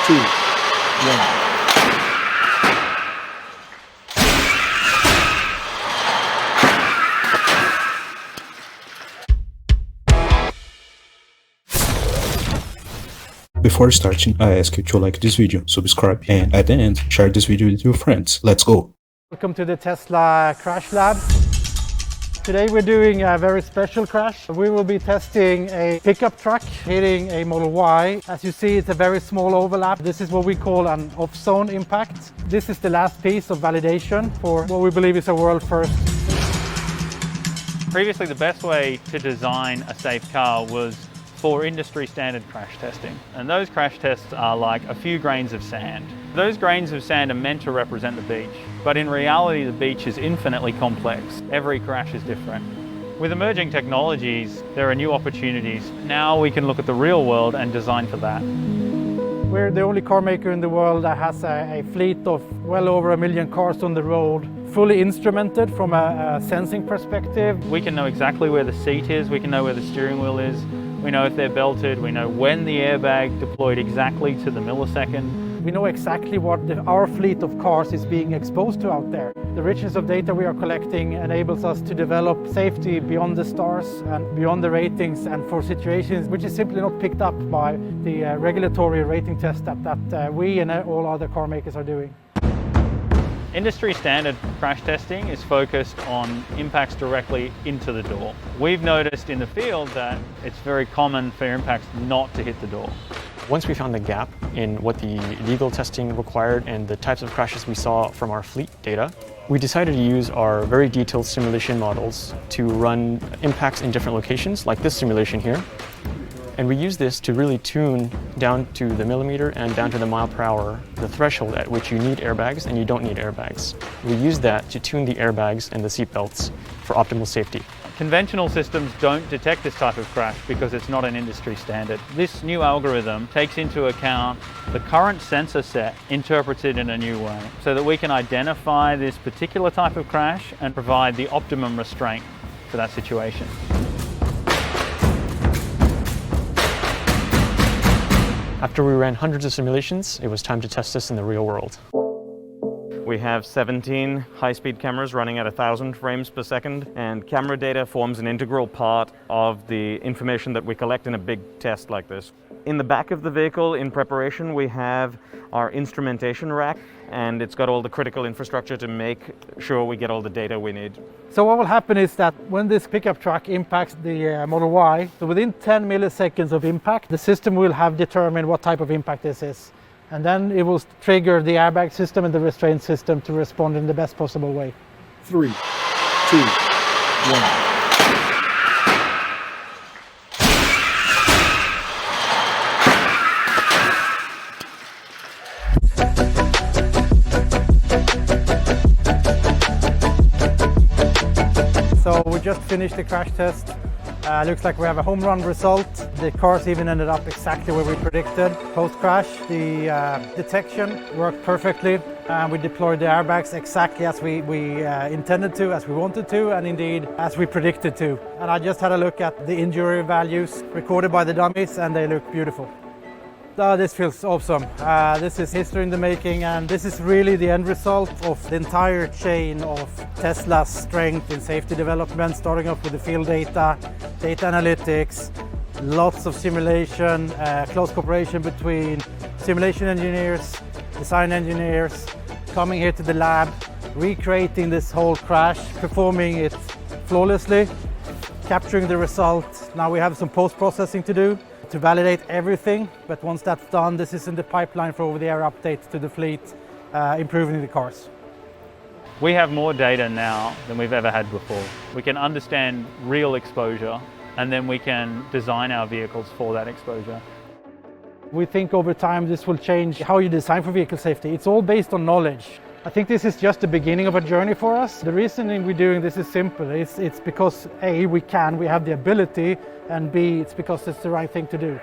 2, 1. Before starting, I ask you to like this video, subscribe, and at the end, share this video with your friends. Let's go! Welcome to the Tesla Crash Lab. Today we're doing a very special crash. We will be testing a pickup truck hitting a Model Y. As you see, it's a very small overlap. This is what we call an off-zone impact. This is the last piece of validation for what we believe is a world first. Previously, the best way to design a safe car was for industry standard crash testing. And those crash tests are like a few grains of sand. Those grains of sand are meant to represent the beach, but in reality the beach is infinitely complex. Every crash is different. With emerging technologies, there are new opportunities. Now we can look at the real world and design for that. We're the only car maker in the world that has a fleet of well over 1 million cars on the road, fully instrumented from a sensing perspective. We can know exactly where the seat is, we can know where the steering wheel is, we know if they're belted, we know when the airbag deployed exactly to the millisecond. We know exactly what our fleet of cars is being exposed to out there. The richness of data we are collecting enables us to develop safety beyond the stars and beyond the ratings, and for situations which is simply not picked up by the regulatory rating test that we and all other car makers are doing. Industry standard crash testing is focused on impacts directly into the door. We've noticed in the field that it's very common for impacts not to hit the door. Once we found the gap in what the legal testing required and the types of crashes we saw from our fleet data, we decided to use our very detailed simulation models to run impacts in different locations, like this simulation here. And we use this to really tune down to the millimeter and down to the mile per hour, the threshold at which you need airbags and you don't need airbags. We use that to tune the airbags and the seat belts for optimal safety. Conventional systems don't detect this type of crash because it's not an industry standard. This new algorithm takes into account the current sensor set, interprets it in a new way, so that we can identify this particular type of crash and provide the optimum restraint for that situation. After we ran hundreds of simulations, it was time to test this in the real world. We have 17 high-speed cameras running at 1,000 frames per second, and camera data forms an integral part of the information that we collect in a big test like this. In the back of the vehicle, in preparation, we have our instrumentation rack, and it's got all the critical infrastructure to make sure we get all the data we need. So what will happen is that when this pickup truck impacts the Model Y, so within 10 milliseconds of impact, the system will have determined what type of impact this is. And then it will trigger the airbag system and the restraint system to respond in the best possible way. 3, 2, 1. So we just finished the crash test. Looks like we have a home run result. The cars even ended up exactly where we predicted. Post-crash, the detection worked perfectly. We deployed the airbags exactly as we intended to, as we wanted to, and indeed as we predicted to. And I just had a look at the injury values recorded by the dummies, and they look beautiful. This feels awesome. This is history in the making, and this is really the end result of the entire chain of Tesla's strength in safety development, starting off with the field data, data analytics, lots of simulation, close cooperation between simulation engineers, design engineers, coming here to the lab, recreating this whole crash, performing it flawlessly, capturing the result. Now we have some post-processing to do to validate everything, but once that's done, this is in the pipeline for over-the-air updates to the fleet, improving the cars. We have more data now than we've ever had before. We can understand real exposure, and then we can design our vehicles for that exposure. We think over time this will change how you design for vehicle safety. It's all based on knowledge. I think this is just the beginning of a journey for us. The reasoning we're doing this is simple. It's because A, we have the ability, and B, it's because it's the right thing to do.